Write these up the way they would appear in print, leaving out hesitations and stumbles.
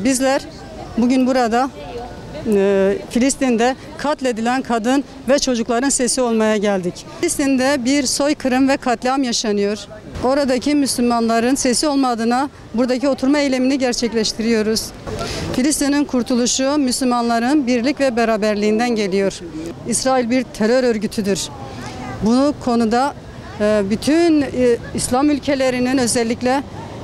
Bizler bugün burada Filistin'de katledilen kadın ve çocukların sesi olmaya geldik. Filistin'de bir soykırım ve katliam yaşanıyor. Oradaki Müslümanların sesi olma adına buradaki oturma eylemini gerçekleştiriyoruz. Filistin'in kurtuluşu Müslümanların birlik ve beraberliğinden geliyor. İsrail bir terör örgütüdür. Bu konuda bütün İslam ülkelerinin özellikle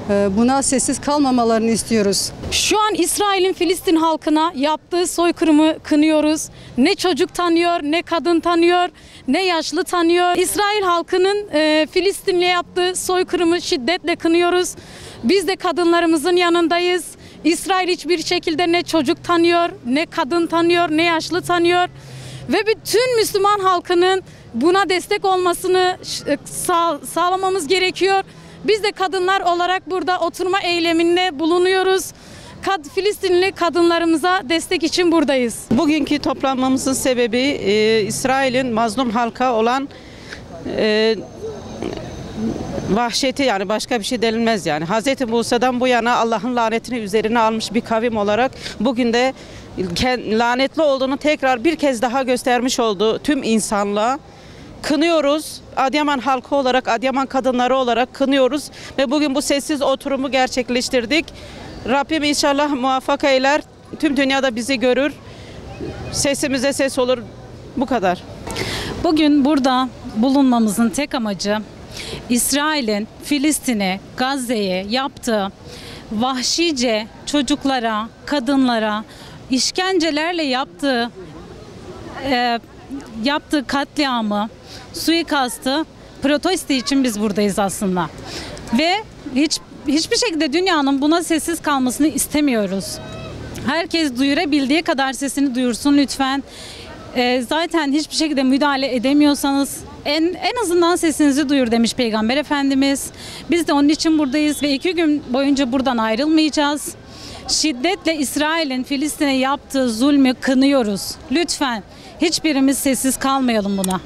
buna sessiz kalmamalarını istiyoruz. Şu an İsrail'in Filistin halkına yaptığı soykırımı kınıyoruz. Ne çocuk tanıyor, ne kadın tanıyor, ne yaşlı tanıyor. İsrail halkının Filistin'le yaptığı soykırımı şiddetle kınıyoruz. Biz de kadınlarımızın yanındayız. İsrail hiçbir şekilde ne çocuk tanıyor, ne kadın tanıyor, ne yaşlı tanıyor. Ve bütün Müslüman halkının buna destek olmasını sağlamamız gerekiyor. Biz de kadınlar olarak burada oturma eyleminde bulunuyoruz. Filistinli kadınlarımıza destek için buradayız. Bugünkü toplanmamızın sebebi İsrail'in mazlum halka olan vahşeti, yani başka bir şey denilmez yani. Hz. Musa'dan bu yana Allah'ın lanetini üzerine almış bir kavim olarak bugün de lanetli olduğunu tekrar bir kez daha göstermiş oldu tüm insanlığa. Kınıyoruz. Adıyaman halkı olarak, Adıyaman kadınları olarak kınıyoruz ve bugün bu sessiz oturumu gerçekleştirdik. Rabbim inşallah muvaffak eyler. Tüm dünyada bizi görür. Sesimize ses olur. Bu kadar. Bugün burada bulunmamızın tek amacı İsrail'in Filistin'e, Gazze'ye yaptığı vahşice çocuklara, kadınlara işkencelerle yaptığı katliamı, suikastı protesto için biz buradayız aslında. Ve hiçbir şekilde dünyanın buna sessiz kalmasını istemiyoruz. Herkes duyurabildiği kadar sesini duyursun lütfen. Zaten hiçbir şekilde müdahale edemiyorsanız en azından sesinizi duyur demiş Peygamber Efendimiz. Biz de onun için buradayız ve 2 gün boyunca buradan ayrılmayacağız. Şiddetle İsrail'in Filistin'e yaptığı zulmü kınıyoruz. Lütfen hiçbirimiz sessiz kalmayalım buna.